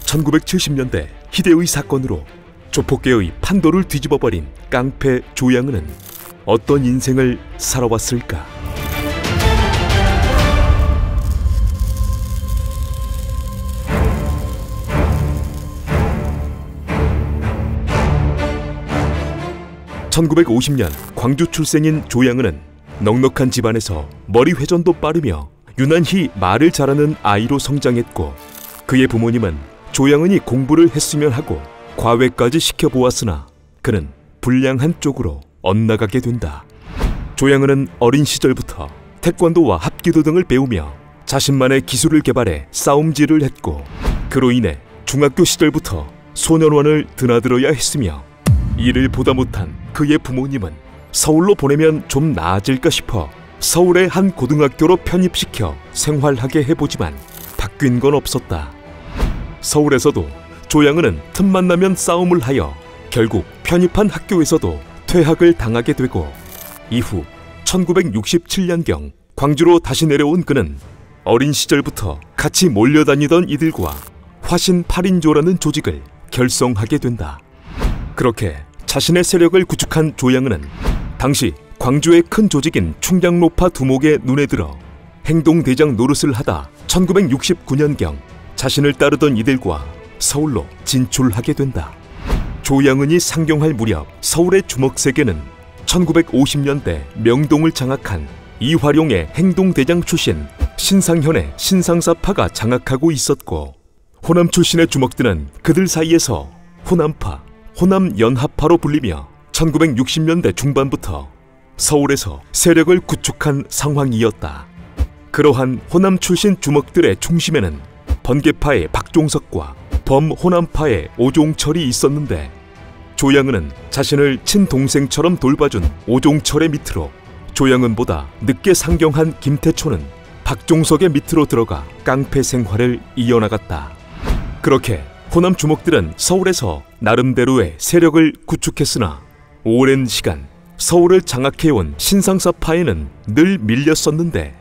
1970년대 희대의 사건으로 조폭계의 판도를 뒤집어버린 깡패 조양은은 어떤 인생을 살아왔을까? (1950년) 광주 출생인 조양은은 넉넉한 집안에서 머리 회전도 빠르며 유난히 말을 잘하는 아이로 성장했고, 그의 부모님은 조양은이 공부를 했으면 하고 과외까지 시켜보았으나 그는 불량한 쪽으로 엇나가게 된다. 조양은은 어린 시절부터 태권도와 합기도 등을 배우며 자신만의 기술을 개발해 싸움질을 했고, 그로 인해 중학교 시절부터 소년원을 드나들어야 했으며, 이를 보다 못한 그의 부모님은 서울로 보내면 좀 나아질까 싶어 서울의 한 고등학교로 편입시켜 생활하게 해보지만 바뀐 건 없었다. 서울에서도 조양은은 틈만 나면 싸움을 하여 결국 편입한 학교에서도 퇴학을 당하게 되고, 이후 1967년경 광주로 다시 내려온 그는 어린 시절부터 같이 몰려다니던 이들과 화신 8인조라는 조직을 결성하게 된다. 그렇게 자신의 세력을 구축한 조양은은 당시 광주의 큰 조직인 충장로파 두목의 눈에 들어 행동대장 노릇을 하다 1969년경 자신을 따르던 이들과 서울로 진출하게 된다. 조양은이 상경할 무렵 서울의 주먹세계는 1950년대 명동을 장악한 이화룡의 행동대장 출신 신상현의 신상사파가 장악하고 있었고, 호남 출신의 주먹들은 그들 사이에서 호남파, 호남연합파로 불리며 1960년대 중반부터 서울에서 세력을 구축한 상황이었다. 그러한 호남 출신 주먹들의 중심에는 번개파의 박종석과 범호남파의 오종철이 있었는데, 조양은은 자신을 친동생처럼 돌봐준 오종철의 밑으로 조양은보다 늦게 상경한 김태초는 박종석의 밑으로 들어가 깡패 생활을 이어나갔다. 그렇게 호남 주먹들은 서울에서 나름대로의 세력을 구축했으나 오랜 시간 서울을 장악해온 신상사파에는 늘 밀렸었는데,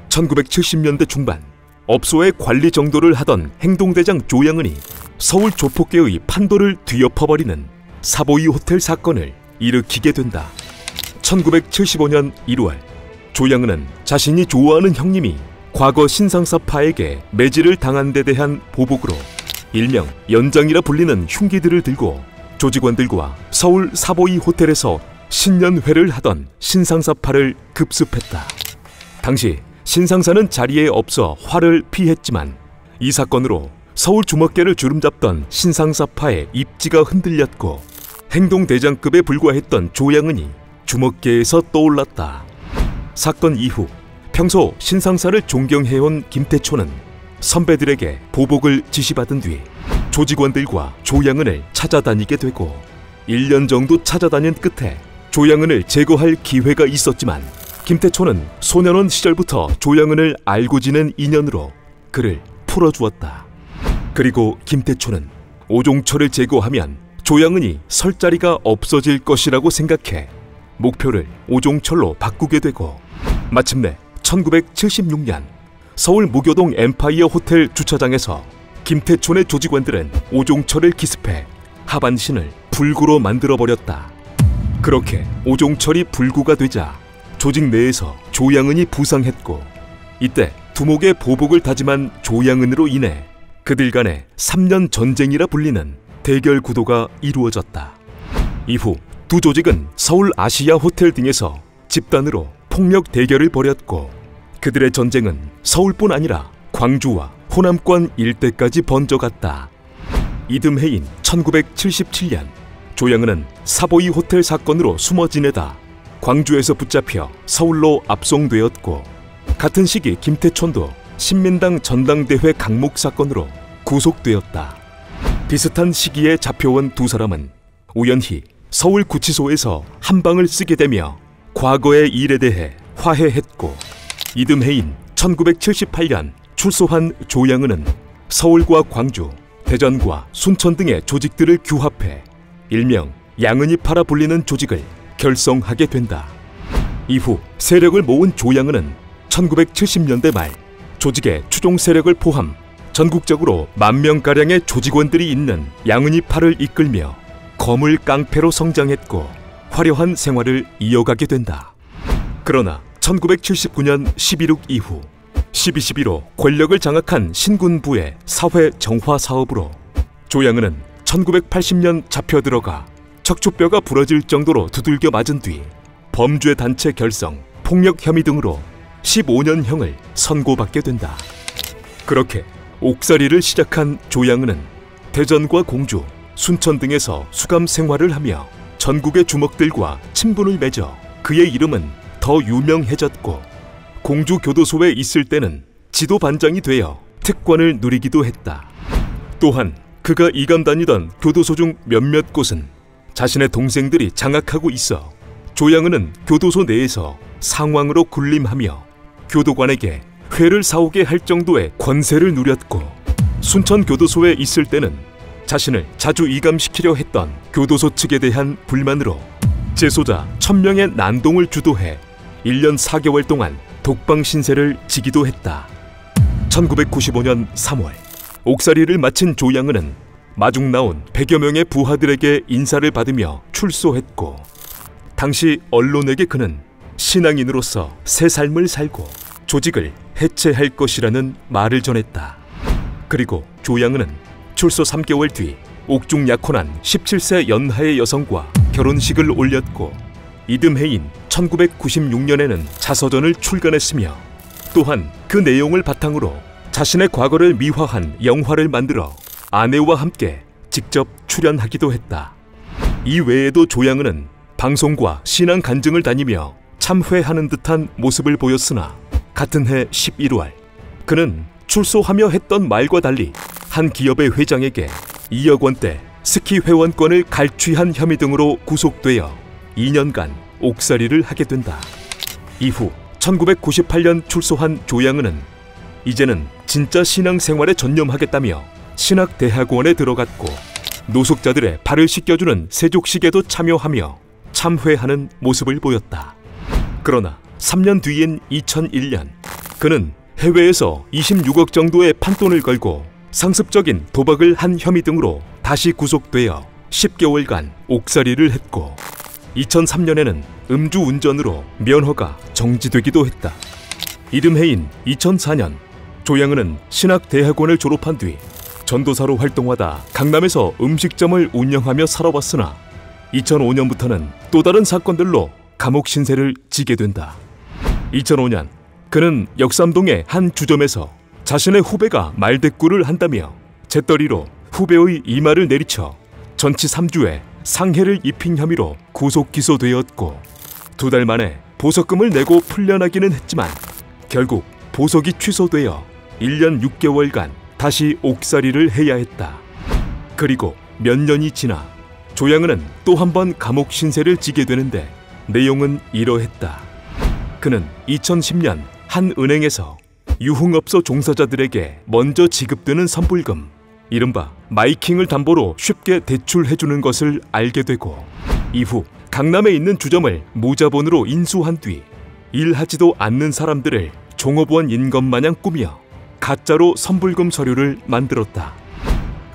1970년대 중반 업소의 관리 정도를 하던 행동대장 조양은이 서울 조폭계의 판도를 뒤엎어버리는 사보이 호텔 사건을 일으키게 된다. 1975년 1월 조양은은 자신이 좋아하는 형님이 과거 신상사파에게 매질을 당한 데 대한 보복으로 일명 연장이라 불리는 흉기들을 들고 조직원들과 서울 사보이 호텔에서 신년회를 하던 신상사파를 급습했다. 당시 신상사는 자리에 없어 화를 피했지만 이 사건으로 서울 주먹계를 주름잡던 신상사파의 입지가 흔들렸고, 행동대장급에 불과했던 조양은이 주먹계에서 떠올랐다. 사건 이후 평소 신상사를 존경해온 김태초는 선배들에게 보복을 지시받은 뒤 조직원들과 조양은을 찾아다니게 되고, 1년 정도 찾아다닌 끝에 조양은을 제거할 기회가 있었지만 김태초는 소년원 시절부터 조양은을 알고 지낸 인연으로 그를 풀어주었다. 그리고 김태초는 오종철을 제거하면 조양은이 설 자리가 없어질 것이라고 생각해 목표를 오종철로 바꾸게 되고, 마침내 1976년 서울 무교동 엠파이어 호텔 주차장에서 김태촌의 조직원들은 오종철을 기습해 하반신을 불구로 만들어버렸다. 그렇게 오종철이 불구가 되자 조직 내에서 조양은이 부상했고, 이때 두목의 보복을 다짐한 조양은으로 인해 그들 간의 3년 전쟁이라 불리는 대결 구도가 이루어졌다. 이후 두 조직은 서울 아시아 호텔 등에서 집단으로 폭력 대결을 벌였고, 그들의 전쟁은 서울뿐 아니라 광주와 호남권 일대까지 번져갔다. 이듬해인 1977년 조양은은 사보이 호텔 사건으로 숨어 지내다 광주에서 붙잡혀 서울로 압송되었고, 같은 시기 김태촌도 신민당 전당대회 강목 사건으로 구속되었다. 비슷한 시기에 잡혀온 두 사람은 우연히 서울 구치소에서 한 방을 쓰게 되며 과거의 일에 대해 화해했고, 이듬해인 1978년 출소한 조양은은 서울과 광주, 대전과 순천 등의 조직들을 규합해 일명 양은이파라 불리는 조직을 결성하게 된다. 이후 세력을 모은 조양은은 1970년대 말 조직의 추종 세력을 포함 전국적으로 10,000명가량의 조직원들이 있는 양은이파를 이끌며 거물 깡패로 성장했고 화려한 생활을 이어가게 된다. 그러나 1979년 12.6 이후 12.12로 권력을 장악한 신군부의 사회 정화 사업으로 조양은은 1980년 잡혀들어가 척추뼈가 부러질 정도로 두들겨 맞은 뒤 범죄 단체 결성, 폭력 혐의 등으로 15년형을 선고받게 된다. 그렇게 옥살이를 시작한 조양은은 대전과 공주, 순천 등에서 수감 생활을 하며 전국의 주먹들과 친분을 맺어 그의 이름은 더 유명해졌고 공주 교도소에 있을 때는 지도 반장이 되어 특권을 누리기도 했다. 또한 그가 이감 다니던 교도소 중 몇몇 곳은 자신의 동생들이 장악하고 있어 조양은은 교도소 내에서 상왕으로 군림하며 교도관에게 회를 사오게 할 정도의 권세를 누렸고 순천 교도소에 있을 때는 자신을 자주 이감시키려 했던 교도소 측에 대한 불만으로 재소자 1000명의 난동을 주도해 1년 4개월 동안 독방 신세를 지기도 했다. 1995년 3월 옥살이를 마친 조양은은 마중 나온 100여 명의 부하들에게 인사를 받으며 출소했고 당시 언론에게 그는 신앙인으로서 새 삶을 살고 조직을 해체할 것이라는 말을 전했다. 그리고 조양은은 출소 3개월 뒤 옥중 약혼한 17세 연하의 여성과 결혼식을 올렸고 이듬해인 1996년에는 자서전을 출간했으며 또한 그 내용을 바탕으로 자신의 과거를 미화한 영화를 만들어 아내와 함께 직접 출연하기도 했다. 이 외에도 조양은은 방송과 신앙 간증을 다니며 참회하는 듯한 모습을 보였으나 같은 해 11월 그는 출소하며 했던 말과 달리 한 기업의 회장에게 2억 원대 스키 회원권을 갈취한 혐의 등으로 구속되어 2년간 옥살이를 하게 된다. 이후 1998년 출소한 조양은은 이제는 진짜 신앙생활에 전념하겠다며 신학대학원에 들어갔고 노숙자들의 발을 씻겨주는 세족식에도 참여하며 참회하는 모습을 보였다. 그러나 3년 뒤인 2001년 그는 해외에서 26억 정도의 판돈을 걸고 상습적인 도박을 한 혐의 등으로 다시 구속되어 10개월간 옥살이를 했고 2003년에는 음주운전으로 면허가 정지되기도 했다. 이듬해인 2004년 조양은은 신학대학원을 졸업한 뒤 전도사로 활동하다 강남에서 음식점을 운영하며 살아왔으나 2005년부터는 또 다른 사건들로 감옥 신세를 지게 된다. 2005년 그는 역삼동의 한 주점에서 자신의 후배가 말대꾸를 한다며 재떨이로 후배의 이마를 내리쳐 전치 3주에 상해를 입힌 혐의로 구속 기소되었고 2달 만에 보석금을 내고 풀려나기는 했지만 결국 보석이 취소되어 1년 6개월간 다시 옥살이를 해야 했다. 그리고 몇 년이 지나 조양은은 또 한 번 감옥 신세를 지게 되는데 내용은 이러했다. 그는 2010년 한 은행에서 유흥업소 종사자들에게 먼저 지급되는 선불금, 이른바 마이킹을 담보로 쉽게 대출해주는 것을 알게 되고 이후 강남에 있는 주점을 무자본으로 인수한 뒤 일하지도 않는 사람들을 종업원인 것 마냥 꾸며 가짜로 선불금 서류를 만들었다.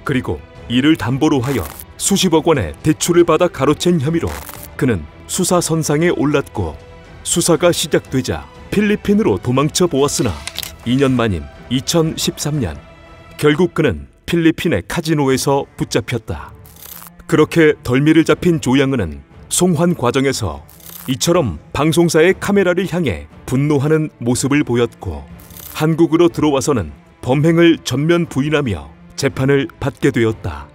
그리고 이를 담보로 하여 수십억 원의 대출을 받아 가로챈 혐의로 그는 수사선상에 올랐고 수사가 시작되자 필리핀으로 도망쳐 보았으나 2년 만인 2013년 결국 그는 필리핀의 카지노에서 붙잡혔다. 그렇게 덜미를 잡힌 조양은은 송환 과정에서 이처럼 방송사의 카메라를 향해 분노하는 모습을 보였고 한국으로 들어와서는 범행을 전면 부인하며 재판을 받게 되었다.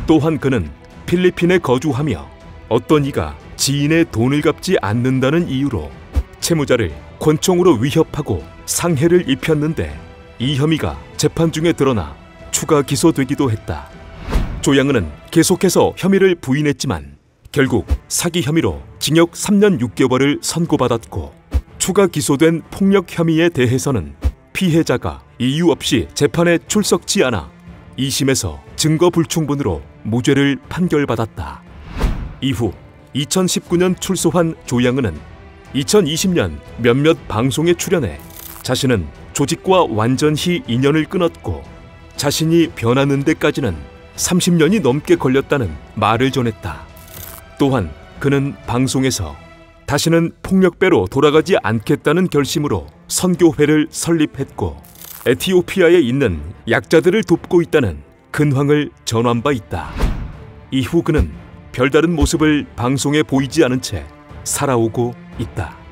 또한 그는 필리핀에 거주하며 어떤 이가 지인의 돈을 갚지 않는다는 이유로 채무자를 권총으로 위협하고 상해를 입혔는데 이 혐의가 재판 중에 드러나 추가 기소되기도 했다. 조양은은 계속해서 혐의를 부인했지만 결국 사기 혐의로 징역 3년 6개월을 선고받았고 추가 기소된 폭력 혐의에 대해서는 피해자가 이유 없이 재판에 출석치 않아 2심에서 증거 불충분으로 무죄를 판결받았다. 이후 2019년 출소한 조양은은 2020년 몇몇 방송에 출연해 자신은 조직과 완전히 인연을 끊었고 자신이 변하는 데까지는 30년이 넘게 걸렸다는 말을 전했다. 또한 그는 방송에서 다시는 폭력배로 돌아가지 않겠다는 결심으로 선교회를 설립했고 에티오피아에 있는 약자들을 돕고 있다는 근황을 전한 바 있다. 이후 그는 별다른 모습을 방송에 보이지 않은 채 살아오고 있다.